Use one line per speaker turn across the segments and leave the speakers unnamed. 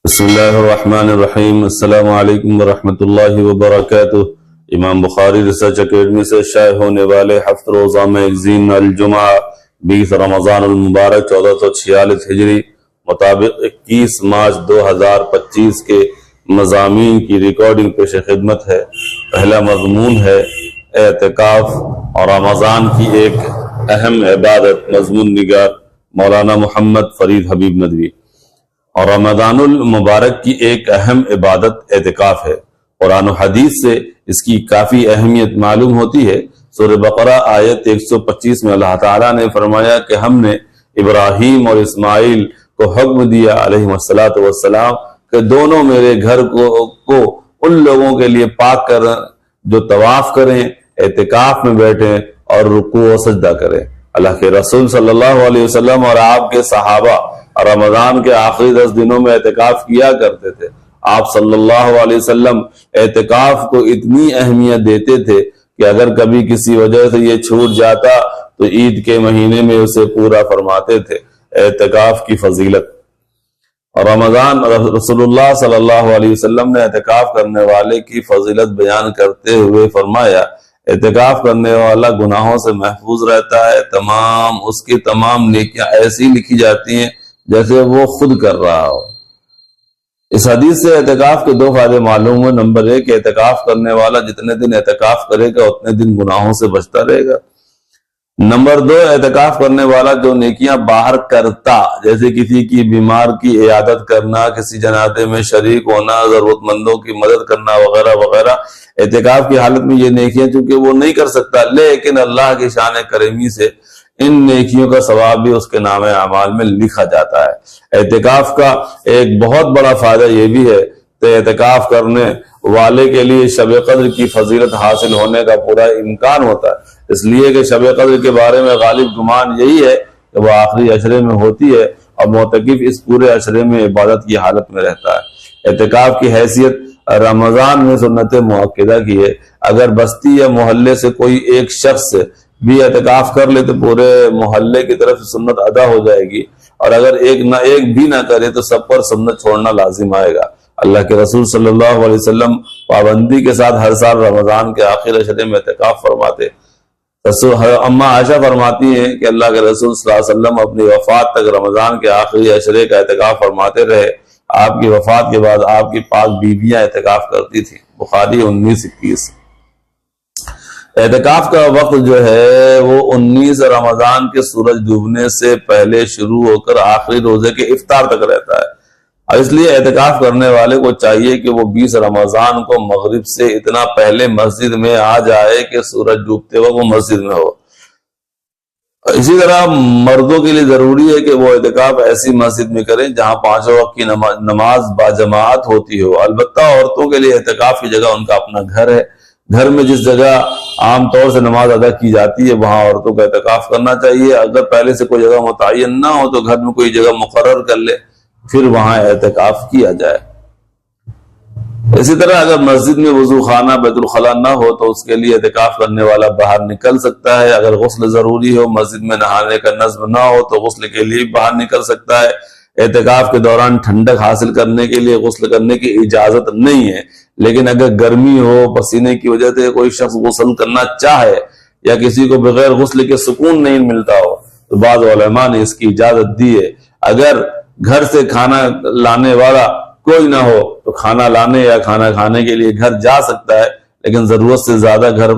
بسم اللہ الرحمن الرحیم۔ السلام علیکم ورحمۃ اللہ وبرکاتہ۔ امام بخاری ریسرچ اکیڈمی سے شائع ہونے والے ہفت روزہ میگزین الجمعہ 20 رمضان المبارک 1446 ہجری مطابق 21 مارچ 2025 کے مضامین کی ریکارڈنگ پیش خدمت ہے۔ پہلا مضمون ہے اعتکاف اور رمضان کی ایک اہم عبادت۔ مضمون نگار مولانا محمد فرید حبیب ندوی۔ اور رمضان المبارک کی ایک اہم عبادت اعتکاف ہے۔ قرآن و حدیث سے اس کی کافی اہمیت معلوم ہوتی ہے۔ سورہ بقرہ آیت 125 میں اللہ تعالیٰ نے فرمایا کہ ہم نے ابراہیم اور اسماعیل کو حکم دیا علیہ السلام کہ دونوں میرے گھر کو ان لوگوں کے لیے پاک کریں جو طواف کریں، اعتکاف میں بیٹھیں اور رکوع و سجدہ کریں۔ اللہ کے رسول صلی اللہ علیہ وسلم اور آپ کے صحابہ رمضان کے آخری 10 دنوں میں اعتکاف کیا کرتے تھے۔ آپ صلی اللہ علیہ وسلم اعتکاف کو اتنی اہمیت دیتے تھے کہ اگر کبھی کسی وجہ سے یہ چھوٹ جاتا تو عید کے مہینے میں اسے پورا فرماتے تھے۔ اعتکاف کی فضیلت اور رمضان رسول اللہ صلی اللہ علیہ وسلم نے اعتکاف کرنے والے کی فضیلت بیان کرتے ہوئے فرمایا، اعتکاف کرنے والا گناہوں سے محفوظ رہتا ہے، اس کی تمام نیکیاں ایسی لکھی جاتی ہیں جیسے وہ خود کر رہا ہو۔ اس حدیث سے اعتکاف کے 2 فائدے معلوم ہوئے۔ نمبر 1، اعتکاف کرنے والا جتنے دن اعتکاف کرے گا اتنے دن گناہوں سے بچتا رہے گا۔ نمبر 2، اعتکاف کرنے والا جو نیکیاں باہر کرتا، جیسے کسی کی بیمار کی عیادت کرنا، کسی جنازے میں شریک ہونا، ضرورت مندوں کی مدد کرنا وغیرہ وغیرہ، اعتکاف کی حالت میں یہ نیکیاں چونکہ وہ نہیں کر سکتا، لیکن اللہ کی شان کریمی سے ان نیکیوں کا ثواب بھی اس کے نام اعمال میں لکھا جاتا ہے۔ اعتکاف کا ایک بہت بڑا فائدہ یہ بھی ہے کہ اعتکاف کرنے والے کے لیے شب قدر کی فضیلت حاصل ہونے کا پورا امکان ہوتا ہے، اس لیے کہ شب قدر کے بارے میں غالب گمان یہی ہے کہ وہ آخری عشرے میں ہوتی ہے اور معتکف اس پورے عشرے میں عبادت کی حالت میں رہتا ہے۔ اعتکاف کی حیثیت رمضان میں سنت مؤکدہ کی ہے۔ اگر بستی یا محلے سے کوئی ایک شخص بھی اعتکاف کر لے تو پورے محلے کی طرف سنت ادا ہو جائے گی، اور اگر ایک بھی نہ کرے تو سب پر سنت چھوڑنا لازم آئے گا۔ اللہ کے رسول صلی اللہ علیہ وسلم پابندی کے ساتھ ہر سال رمضان کے آخر عشرے میں اعتکاف فرماتے۔ اماں عائشہ فرماتی ہیں کہ اللہ کے رسول صلی اللہ علیہ وسلم اپنی وفات تک رمضان کے آخری عشرے کا اعتکاف فرماتے رہے۔ آپ کی وفات کے بعد آپ کی پاک بیویاں اعتکاف کرتی تھیں۔ بخاری 19:21۔ اعتکاف کا وقت جو ہے وہ 19 رمضان کے سورج ڈوبنے سے پہلے شروع ہو کر آخری روزے کے افطار تک رہتا ہے، اور اس لیے اعتکاف کرنے والے کو چاہیے کہ وہ 20 رمضان کو مغرب سے اتنا پہلے مسجد میں آ جائے کہ سورج ڈوبتے وقت وہ مسجد میں ہو۔ اسی طرح مردوں کے لیے ضروری ہے کہ وہ اعتکاف ایسی مسجد میں کریں جہاں 5 وقت کی نماز باجماعت ہوتی ہو۔ البتہ عورتوں کے لیے اعتکاف کی جگہ ان کا اپنا گھر ہے۔ گھر میں جس جگہ عام طور سے نماز ادا کی جاتی ہے وہاں عورتوں کو اعتکاف کرنا چاہیے۔ اگر پہلے سے کوئی جگہ متعین نہ ہو تو گھر میں کوئی جگہ مقرر کر لے، پھر وہاں اعتکاف کیا جائے۔ اسی طرح اگر مسجد میں وضو خانہ بیت الخلاء نہ ہو تو اس کے لیے اعتکاف کرنے والا باہر نکل سکتا ہے۔ اگر غسل ضروری ہو، مسجد میں نہانے کا نظم نہ ہو تو غسل کے لیے باہر نکل سکتا ہے۔ اعتکاف کے دوران ٹھنڈک حاصل کرنے کے لیے غسل کرنے کی اجازت نہیں ہے، لیکن اگر گرمی ہو، پسینے کی وجہ سے کوئی شخص غسل کرنا چاہے یا کسی کو بغیر غسل کے سکون نہیں ملتا ہو تو بعض علماء نے اس کی اجازت دی ہے۔ اگر گھر سے کھانا لانے والا کوئی نہ ہو تو کھانا لانے یا کھانا کھانے کے لیے گھر جا سکتا ہے، لیکن ضرورت سے زیادہ گھر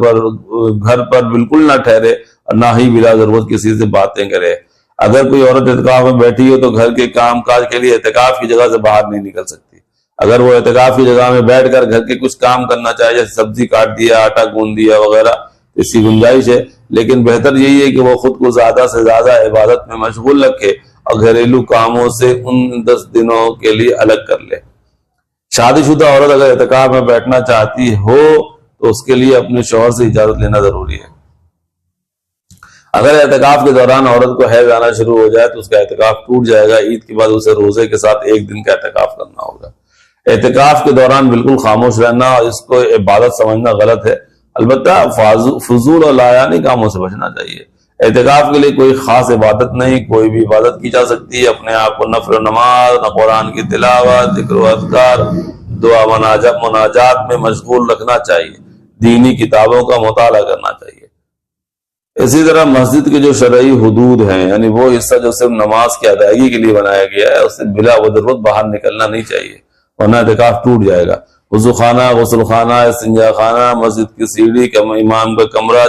پر بالکل نہ ٹھہرے اور نہ ہی بلا ضرورت کسی سے باتیں کرے۔ اگر کوئی عورت اعتکاف میں بیٹھی ہو تو گھر کے کام کاج کے لیے اعتکاف کی جگہ سے باہر نہیں نکل سکتی۔ اگر وہ اعتکاف کی جگہ میں بیٹھ کر گھر کے کچھ کام کرنا چاہے، جیسے سبزی کاٹ دیا، آٹا گوندھ دیا وغیرہ، اس کی گنجائش ہے، لیکن بہتر یہی ہے کہ وہ خود کو زیادہ سے زیادہ عبادت میں مشغول رکھے اور گھریلو کاموں سے ان 10 دنوں کے لیے الگ کر لے۔ شادی شدہ عورت اگر اعتکاف میں بیٹھنا چاہتی ہو تو اس کے لیے اپنے شوہر سے اجازت لینا ضروری ہے۔ اگر اعتکاف کے دوران عورت کو حیض آنا شروع ہو جائے تو اس کا اعتکاف ٹوٹ جائے گا۔ عید کے بعد اسے روزے کے ساتھ 1 دن کا اعتکاف کرنا ہوگا۔ اعتکاف کے دوران بالکل خاموش رہنا اور اس کو عبادت سمجھنا غلط ہے۔ البتہ فضول اور لایعنی کاموں سے بچنا چاہیے۔ اعتکاف کے لیے کوئی خاص عبادت نہیں، کوئی بھی عبادت کی جا سکتی ہے، اپنے آپ کو نفل و نماز، قرآن کی تلاوت، ذکر و اذکار، دعا مناجات میں مشغول رکھنا چاہیے، دینی کتابوں کا مطالعہ کرنا چاہیے۔ اسی طرح مسجد کے جو شرعی حدود ہیں، یعنی وہ حصہ جو صرف نماز کی ادائیگی کے لیے بنایا گیا ہے، اس سے بلا ضرورت باہر نکلنا نہیں چاہیے، ورنہ اعتکاف ٹوٹ جائے گا۔ وضو خانہ، غسل خانہ، استنجا خانہ، مسجد کی سیڑھی، امام کا کمرہ،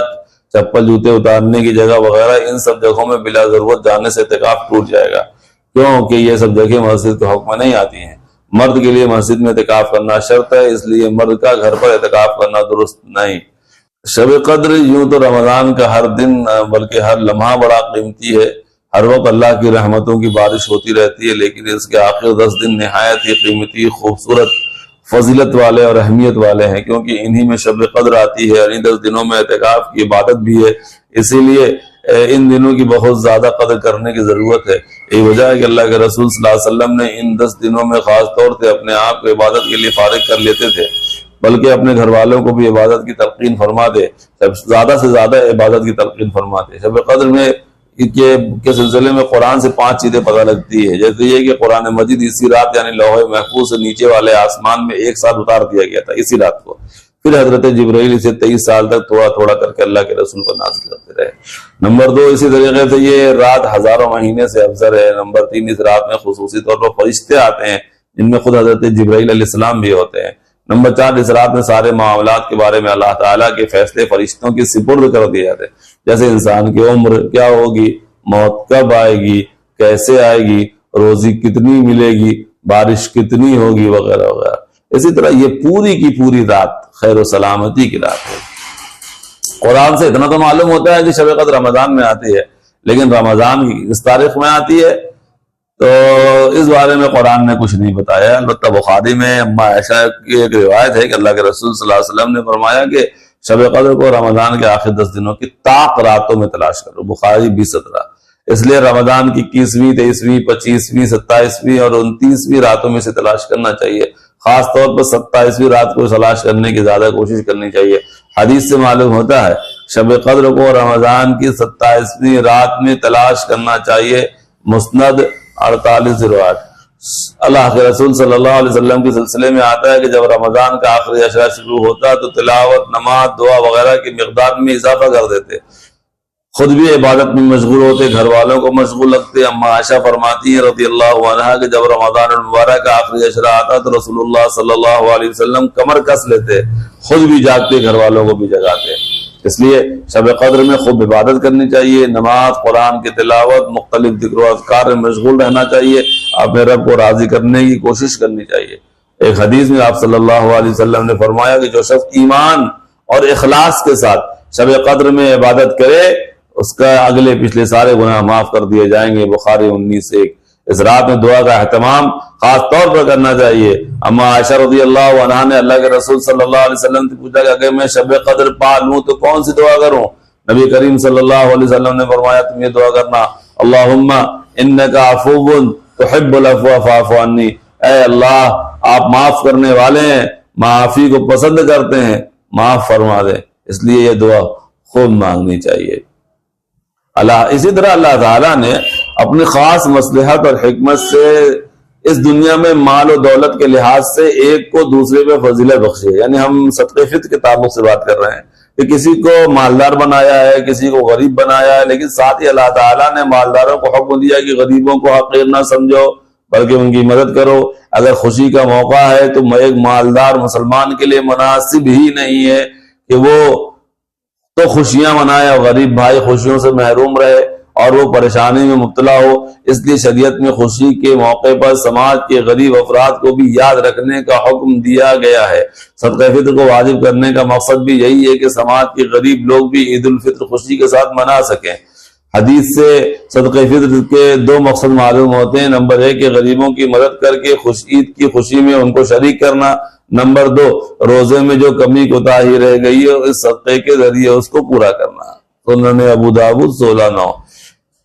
چپل جوتے اتارنے کی جگہ وغیرہ، ان سب جگہوں میں بلا ضرورت جانے سے اعتکاف ٹوٹ جائے گا، کیونکہ یہ سب جگہ مسجد کے حکم میں نہیں آتی ہیں۔ مرد کے لیے مسجد میں اعتکاف کرنا شرط ہے، اس لیے مرد کا گھر پر اعتکاف کرنا درست نہیں۔ شب قدر یوں تو رمضان کا ہر دن بلکہ ہر لمحہ بڑا قیمتی ہے، ہر وقت اللہ کی رحمتوں کی بارش ہوتی رہتی ہے، لیکن اس کے آخر 10 دن نہایت ہی قیمتی، خوبصورت، فضیلت والے اور اہمیت والے ہیں، کیونکہ انہی میں شب قدر آتی ہے اور ان 10 دنوں میں اعتکاف کی عبادت بھی ہے، اسی لیے ان دنوں کی بہت زیادہ قدر کرنے کی ضرورت ہے۔ یہی وجہ ہے کہ اللہ کے رسول صلی اللہ علیہ وسلم نے ان 10 دنوں میں خاص طور سے اپنے آپ کو عبادت کے لیے فارغ کر لیتے تھے، بلکہ اپنے گھر والوں کو بھی عبادت کی تلقین فرماتے، زیادہ سے زیادہ عبادت کی تلقین فرماتے۔ شب قدر میں کے سلسلے میں قرآن سے 5 چیزیں پتہ لگتی ہے، جیسے یہ کہ قرآن مجید اسی رات یعنی لوح محفوظ سے نیچے والے آسمان میں ایک ساتھ اتار دیا گیا تھا اسی رات کو، پھر حضرت جبرائیل اسے 23 سال تک تھوڑا تھوڑا کر کے اللہ کے رسول کو نازل کرتے رہے۔ نمبر 2، اسی طریقے سے یہ رات ہزاروں مہینے سے افضل ہے۔ نمبر 3، اس رات میں خصوصی طور پر فرشتے آتے ہیں جن میں خود حضرت جبرائیل علیہ السلام بھی ہوتے ہیں۔ نمبر 4، اس رات میں سارے معاملات کے بارے میں اللہ تعالیٰ کے فیصلے فرشتوں کی سپرد کر دیے جاتے ہیں، جیسے انسان کی عمر کیا ہوگی، موت کب آئے گی، کیسے آئے گی، روزی کتنی ملے گی، بارش کتنی ہوگی، وغیرہ وغیرہ۔ اسی طرح یہ پوری کی پوری رات خیر و سلامتی کی رات ہے۔ قرآن سے اتنا تو معلوم ہوتا ہے کہ شب قدر رمضان میں آتی ہے، لیکن رمضان کی اس تاریخ میں آتی ہے تو اس بارے میں قرآن نے کچھ نہیں بتایا۔ البتہ بخاری میں اما عائشہ کی ایک روایت ہے کہ اللہ کے رسول صلی اللہ علیہ وسلم نے فرمایا کہ شب قدر کو رمضان کے آخر 10 دنوں کی طاق راتوں میں تلاش کرو، بخاری 20-17۔ اس لیے رمضان کی 21ویں، 23ویں، 25ویں، 27ویں اور 29ویں راتوں میں سے تلاش کرنا چاہیے، خاص طور پر 27ویں رات کو تلاش کرنے کی زیادہ کوشش کرنی چاہیے۔ حدیث سے معلوم ہوتا ہے شب قدر کو رمضان کی 27ویں رات میں تلاش کرنا چاہیے۔ مسند 48 روایت۔ اللہ کے رسول صلی اللہ علیہ وسلم کے سلسلے میں آتا ہے کہ جب رمضان کا آخری عشرہ شروع ہوتا تو تلاوت، نماز، دعا وغیرہ کی مقدار میں اضافہ کر دیتے، خود بھی عبادت میں مشغول ہوتے، گھر والوں کو مشغول رکھتے۔ اما عائشہ فرماتی ہیں رضی اللہ عنہا کہ جب رمضان المبارک کا آخری عشرہ آتا تو رسول اللہ صلی اللہ علیہ وسلم کمر کس لیتے، خود بھی جاگتے، گھر والوں کو بھی جگاتے۔ اس لیے شب قدر میں خوب عبادت کرنی چاہیے، نماز، قرآن کی تلاوت، مختلف ذکر و اذکار میں مشغول رہنا چاہیے، اپنے رب کو راضی کرنے کی کوشش کرنی چاہیے۔ ایک حدیث میں آپ صلی اللہ علیہ وسلم نے فرمایا کہ جو شخص ایمان اور اخلاص کے ساتھ شب قدر میں عبادت کرے اس کا اگلے پچھلے سارے گناہ معاف کر دیے جائیں گے، بخاری 19:1۔ اس رات میں دعا کا اہتمام خاص طور پر کرنا چاہیے۔ اما عائشہ رضی اللہ عنہا نے اللہ کے رسول صلی اللہ علیہ وسلم سے پوچھا کہ اگر میں شب قدر پا لوں تو کون سی دعا کروں؟ نبی کریم صلی اللہ علیہ وسلم نے فرمایا تم یہ دعا کرنا، اللہم انک عفو تحب العفو فاعف عنی، اے اللہ آپ معاف کرنے والے ہیں، معافی کو پسند کرتے ہیں، معاف فرما دیں۔ اس لیے یہ دعا خوب مانگنی چاہیے۔ اسی طرح اللہ تعالیٰ نے اپنی خاص مصلحت اور حکمت سے اس دنیا میں مال و دولت کے لحاظ سے ایک کو دوسرے پہ فضیلت بخشی ہے۔ یعنی ہم صدقہ فطر کے تعلق سے بات کر رہے ہیں کہ کسی کو مالدار بنایا ہے، کسی کو غریب بنایا ہے، لیکن ساتھ ہی اللہ تعالیٰ نے مالداروں کو حکم دیا کہ غریبوں کو حقیر نہ سمجھو بلکہ ان کی مدد کرو۔ اگر خوشی کا موقع ہے تو ایک مالدار مسلمان کے لیے مناسب ہی نہیں ہے کہ وہ تو خوشیاں منائے اور غریب بھائی خوشیوں سے محروم رہے اور وہ پریشانی میں مبتلا ہو۔ اس لیے شریعت میں خوشی کے موقع پر سماج کے غریب افراد کو بھی یاد رکھنے کا حکم دیا گیا ہے۔ صدقہ فطر کو واجب کرنے کا مقصد بھی یہی ہے کہ سماج کے غریب لوگ بھی عید الفطر خوشی کے ساتھ منا سکیں۔ حدیث سے صدقہ فطر کے 2 مقصد معلوم ہوتے ہیں۔ نمبر 1 کہ غریبوں کی مدد کر کے عید کی خوشی میں ان کو شریک کرنا۔ نمبر 2 روزے میں جو کمی کوتاہی رہ گئی ہے اس صدقے کے ذریعے اس کو پورا کرنا۔ سنن ابو داؤد 16:9۔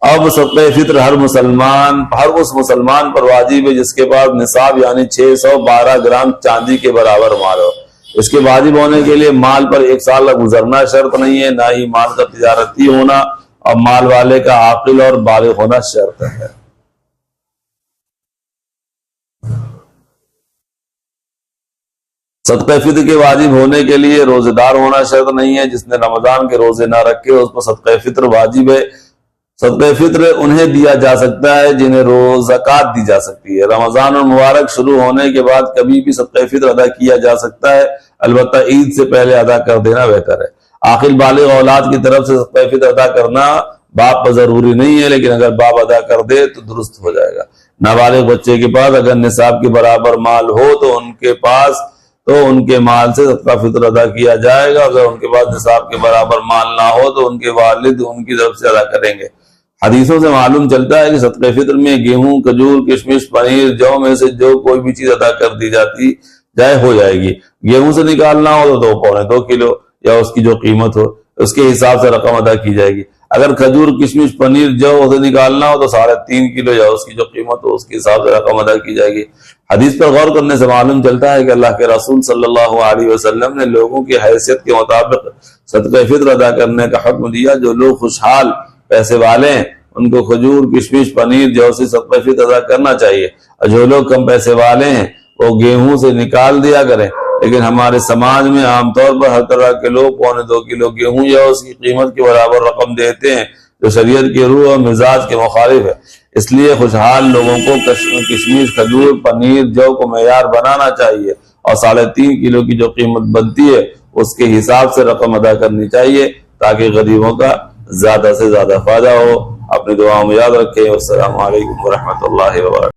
اب صدقہ فطر ہر اس مسلمان پر واجب ہے جس کے پاس نصاب یعنی 612 گرام چاندی کے برابر مال ہو۔ اس کے واجب ہونے کے لیے مال پر 1 سال کا گزرنا شرط نہیں ہے، نہ ہی مال کا تجارتی ہونا اور مال والے کا عاقل اور بالغ ہونا شرط ہے۔ صدقہ فطر کے واجب ہونے کے لیے روزے دار ہونا شرط نہیں ہے۔ جس نے رمضان کے روزے نہ رکھے اس پر صدقہ فطر واجب ہے۔ صدقہ فطر انہیں دیا جا سکتا ہے جنہیں روز زکوٰۃ دی جا سکتی ہے۔ رمضان المبارک شروع ہونے کے بعد کبھی بھی صدقہ فطر ادا کیا جا سکتا ہے، البتہ عید سے پہلے ادا کر دینا بہتر ہے۔ عاقل بالغ اولاد کی طرف سے صدقہ فطر ادا کرنا باپ پر ضروری نہیں ہے، لیکن اگر باپ ادا کر دے تو درست ہو جائے گا۔ نابالغ بچے کے پاس اگر نصاب کے برابر مال ہو تو ان کے مال سے صدقہ فطر ادا کیا جائے گا۔ اگر ان کے پاس نصاب کے برابر مال نہ ہو تو ان کے والد ان کی طرف سے ادا کریں گے۔ حدیثوں سے معلوم چلتا ہے کہ صدقہ فطر میں گیہوں، کھجور، کشمش، پنیر، جو میں سے جو کوئی بھی چیز ادا کر دی جائے ہو جائے گی۔ گیہوں سے نکالنا ہو تو 2.25 کلو یا اس کی جو قیمت ہو اس کے حساب سے رقم ادا کی جائے گی۔ اگر کھجور، کشمش، پنیر، جو سے نکالنا ہو تو 3.5 کلو یا اس کی جو قیمت ہو اس کے حساب سے رقم ادا کی جائے گی۔ حدیث پر غور کرنے سے معلوم چلتا ہے کہ اللہ کے رسول صلی اللہ علیہ وسلم نے لوگوں کی حیثیت کے مطابق صدقہ فطر ادا کرنے کا حکم دیا۔ جو لوگ خوشحال پیسے والے ہیں ان کو کھجور، کشمش، پنیر، جو سے صدقہ فطر ادا کرنا چاہیے، اور جو لوگ کم پیسے والے ہیں وہ گیہوں سے نکال دیا کریں۔ لیکن ہمارے سماج میں عام طور پر ہر طرح کے لوگ 2.25 کلو گیہوں یا اس کی قیمت کے برابر رقم دیتے ہیں، جو شریعت کی روح اور مزاج کے مخالف ہے۔ اس لیے خوشحال لوگوں کو کشمش، کھجور، پنیر، جو کو معیار بنانا چاہیے اور 3.5 کلو کی جو قیمت بنتی ہے اس کے حساب سے رقم ادا کرنی چاہیے تاکہ غریبوں کا زیادہ سے زیادہ فائدہ ہو۔ اپنی دعاؤں میں یاد رکھیں۔ والسلام علیکم ورحمۃ اللہ وبرکاتہ۔